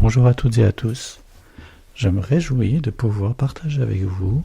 Bonjour à toutes et à tous. Je me réjouis de pouvoir partager avec vous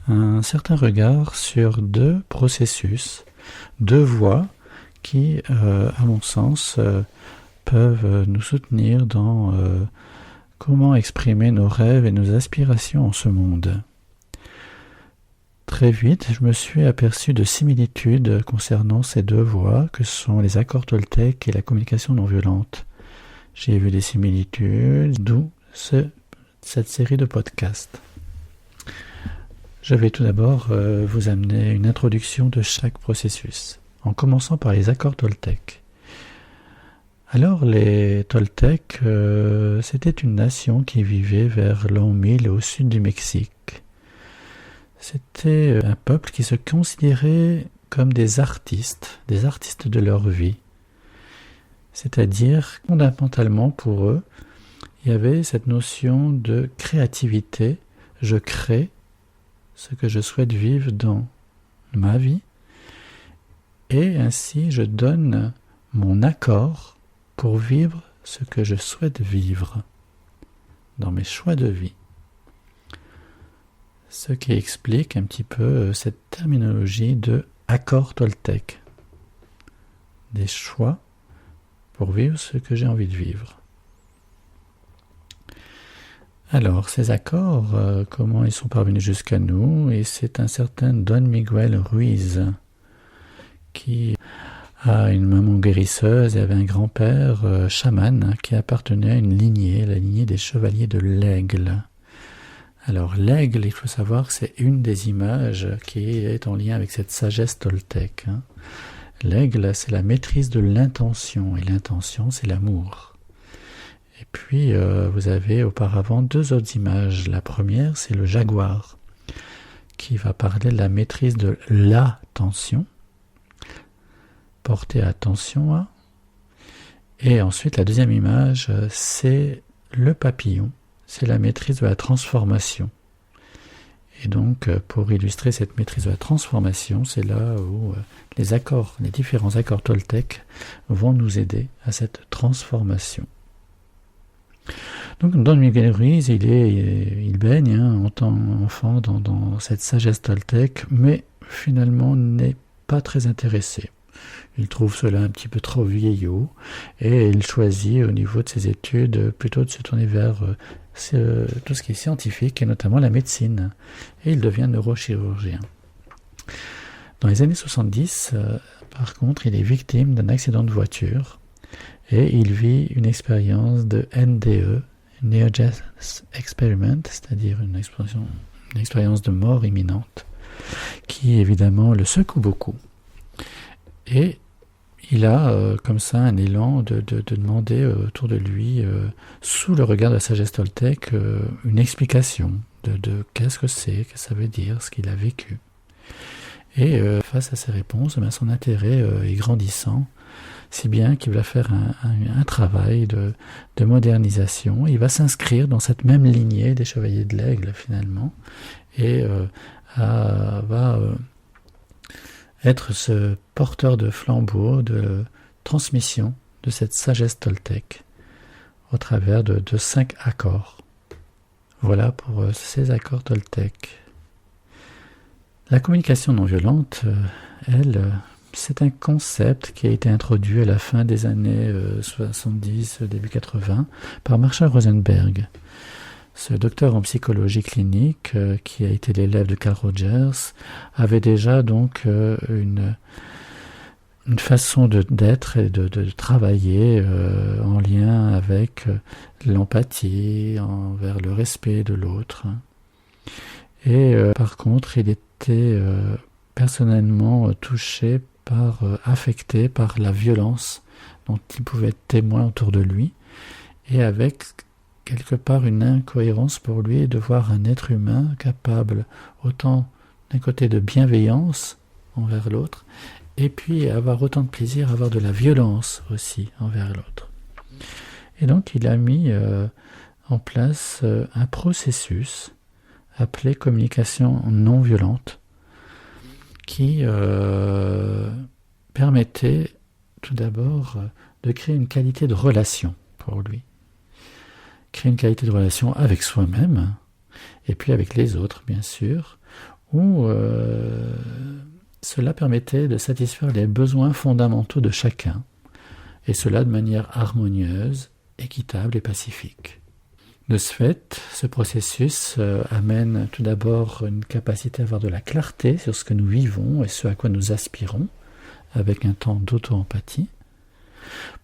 un certain regard sur deux processus, deux voies qui, à mon sens, peuvent nous soutenir dans comment exprimer nos rêves et nos aspirations en ce monde. Très vite, je me suis aperçu de similitudes concernant ces deux voies que sont les accords Toltec et la communication non violente. J'ai vu des similitudes, d'où cette série de podcasts. Je vais tout d'abord vous amener une introduction de chaque processus, en commençant par les accords Toltec. Alors les Toltec, c'était une nation qui vivait vers l'an 1000 au sud du Mexique. C'était un peuple qui se considérait comme des artistes de leur vie. C'est-à-dire, fondamentalement pour eux, il y avait cette notion de créativité. Je crée ce que je souhaite vivre dans ma vie et ainsi je donne mon accord pour vivre ce que je souhaite vivre dans mes choix de vie. Ce qui explique un petit peu cette terminologie de accord Toltec. Des choix pour vivre ce que j'ai envie de vivre. Alors, ces accords, comment ils sont parvenus jusqu'à nous? Et c'est un certain Don Miguel Ruiz qui a une maman guérisseuse et avait un grand-père chaman qui appartenait à une lignée, la lignée des chevaliers de l'Aigle. Alors, l'Aigle, il faut savoir que c'est une des images qui est en lien avec cette sagesse Toltec. L'aigle, c'est la maîtrise de l'intention, et l'intention, c'est l'amour. Et puis, vous avez auparavant deux autres images. La première, c'est le jaguar, qui va parler de la maîtrise de l'attention, porter attention à. Et ensuite, la deuxième image, c'est le papillon, c'est la maîtrise de la transformation. Et donc, pour illustrer cette maîtrise de la transformation, c'est là où les différents accords Toltec vont nous aider à cette transformation. Donc, Don Miguel Ruiz, il baigne en tant qu'enfant dans cette sagesse Toltec, mais finalement n'est pas très intéressé. Il trouve cela un petit peu trop vieillot et il choisit au niveau de ses études plutôt de se tourner vers tout ce qui est scientifique et notamment la médecine. Et il devient neurochirurgien. Dans les années 70, par contre, il est victime d'un accident de voiture et il vit une expérience de NDE, Near Death Experiment, c'est-à-dire une expérience de mort imminente qui évidemment le secoue beaucoup. Et il a comme ça un élan de demander autour de lui, sous le regard de la sagesse Toltec, une explication de qu'est-ce que c'est, que ça veut dire, ce qu'il a vécu. Et face à ces réponses, son intérêt est grandissant, si bien qu'il va faire un travail de modernisation. Il va s'inscrire dans cette même lignée des chevaliers de l'Aigle finalement, et va être ce porteur de flambeau de transmission de cette sagesse Toltec au travers de 5 accords. Voilà pour ces accords Toltec. La communication non violente, c'est un concept qui a été introduit à la fin des années 70, début 80, par Marshall Rosenberg. Ce docteur en psychologie clinique, qui a été l'élève de Carl Rogers, avait déjà donc une façon d'être et de travailler en lien avec l'empathie, envers le respect de l'autre. Et par contre, il était personnellement touché affecté par la violence dont il pouvait être témoin autour de lui, et avec quelque part une incohérence pour lui de voir un être humain capable autant d'un côté de bienveillance envers l'autre, et puis avoir autant de plaisir à avoir de la violence aussi envers l'autre. Et donc il a mis en place un processus appelé communication non violente, qui permettait tout d'abord de créer une qualité de relation pour lui, créer une qualité de relation avec soi-même, et puis avec les autres, bien sûr, où cela permettait de satisfaire les besoins fondamentaux de chacun, et cela de manière harmonieuse, équitable et pacifique. De ce fait, ce processus amène tout d'abord une capacité à avoir de la clarté sur ce que nous vivons et ce à quoi nous aspirons, avec un temps d'auto-empathie,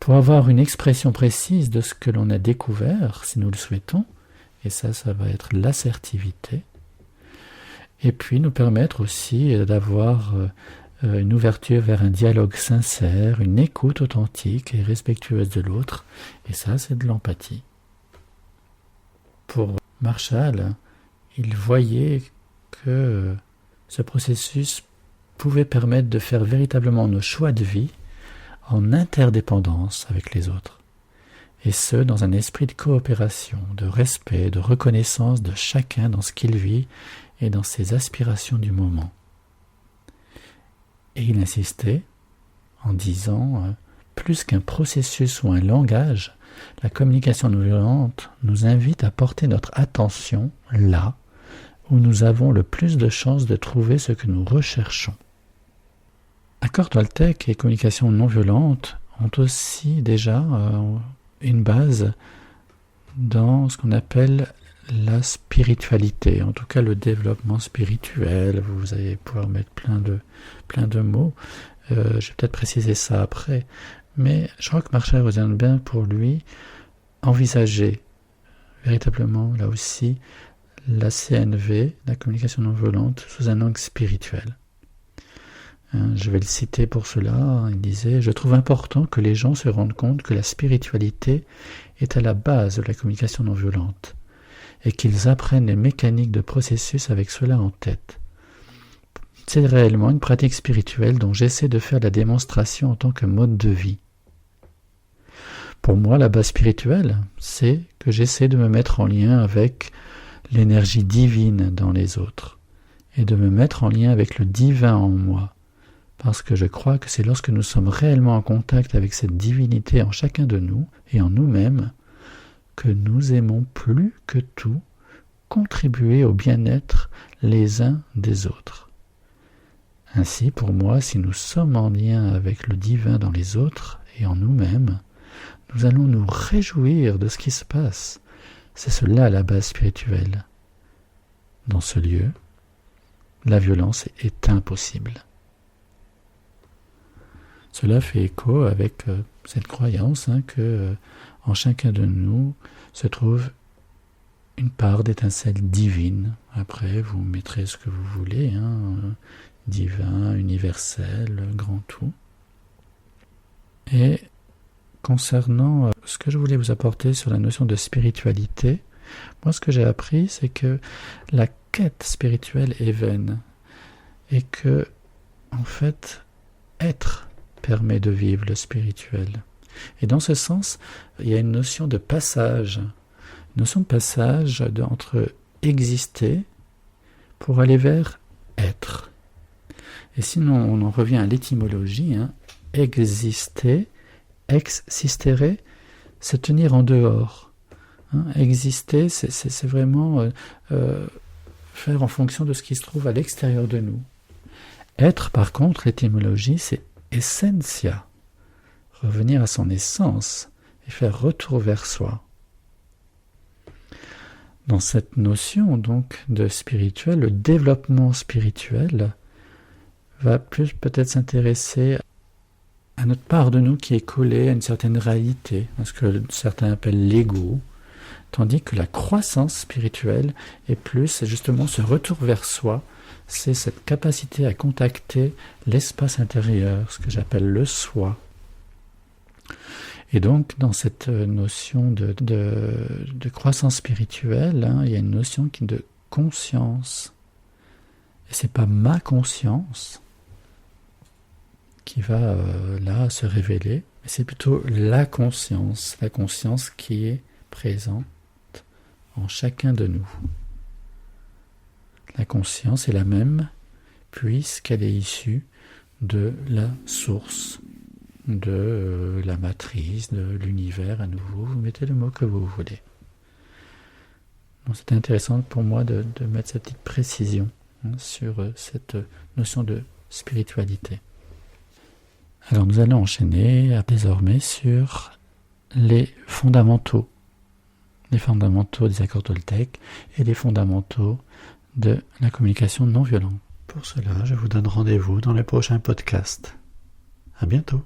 pour avoir une expression précise de ce que l'on a découvert, si nous le souhaitons, et ça va être l'assertivité, et puis nous permettre aussi d'avoir une ouverture vers un dialogue sincère, une écoute authentique et respectueuse de l'autre, et ça c'est de l'empathie. Pour Marshall, il voyait que ce processus pouvait permettre de faire véritablement nos choix de vie en interdépendance avec les autres, et ce, dans un esprit de coopération, de respect, de reconnaissance de chacun dans ce qu'il vit et dans ses aspirations du moment. Et il insistait en disant, plus qu'un processus ou un langage, la communication non violente nous invite à porter notre attention là où nous avons le plus de chances de trouver ce que nous recherchons. Accord Toltec et communication non violente ont aussi déjà une base dans ce qu'on appelle la spiritualité, en tout cas le développement spirituel. Vous allez pouvoir mettre plein de mots. Je vais peut-être préciser ça après. Mais je crois que Marshall Rosenberg, pour lui, envisageait véritablement, là aussi, la CNV, la communication non violente, sous un angle spirituel. Je vais le citer pour cela. Il disait « Je trouve important que les gens se rendent compte que la spiritualité est à la base de la communication non violente et qu'ils apprennent les mécaniques de processus avec cela en tête. C'est réellement une pratique spirituelle dont j'essaie de faire la démonstration en tant que mode de vie. Pour moi, la base spirituelle, c'est que j'essaie de me mettre en lien avec l'énergie divine dans les autres et de me mettre en lien avec le divin en moi. Parce que je crois que c'est lorsque nous sommes réellement en contact avec cette divinité en chacun de nous et en nous-mêmes que nous aimons plus que tout contribuer au bien-être les uns des autres. Ainsi, pour moi, si nous sommes en lien avec le divin dans les autres et en nous-mêmes, nous allons nous réjouir de ce qui se passe. C'est cela la base spirituelle. Dans ce lieu, la violence est impossible. Cela fait écho avec cette croyance que en chacun de nous se trouve une part d'étincelle divine. Après, vous mettrez ce que vous voulez, divin, universel, grand tout. Et concernant ce que je voulais vous apporter sur la notion de spiritualité, moi ce que j'ai appris, c'est que la quête spirituelle est vaine et que, en fait, être permet de vivre le spirituel. Et dans ce sens, il y a une notion de passage, entre exister pour aller vers être. Et sinon, on en revient à l'étymologie, exister, ex sistere, c'est tenir en dehors. Exister, c'est vraiment faire en fonction de ce qui se trouve à l'extérieur de nous. Être, par contre, l'étymologie, c'est essentia, revenir à son essence et faire retour vers soi. Dans cette notion donc de spirituel, le développement spirituel va plus peut-être s'intéresser à notre part de nous qui est collée à une certaine réalité, à ce que certains appellent l'ego, tandis que la croissance spirituelle est plus justement ce retour vers soi, c'est cette capacité à contacter l'espace intérieur, ce que j'appelle le soi. Et donc, dans cette notion de croissance spirituelle, il y a une notion de conscience. Et c'est pas ma conscience qui va là se révéler, mais c'est plutôt la conscience qui est présente en chacun de nous. La conscience est la même puisqu'elle est issue de la source, de la matrice, de l'univers à nouveau. Vous mettez le mot que vous voulez. Donc, c'était intéressant pour moi de mettre cette petite précision sur cette notion de spiritualité. Alors nous allons enchaîner désormais sur les fondamentaux des accords Toltec et les fondamentaux de la communication non violente. Pour cela, je vous donne rendez-vous dans le prochain podcast. À bientôt.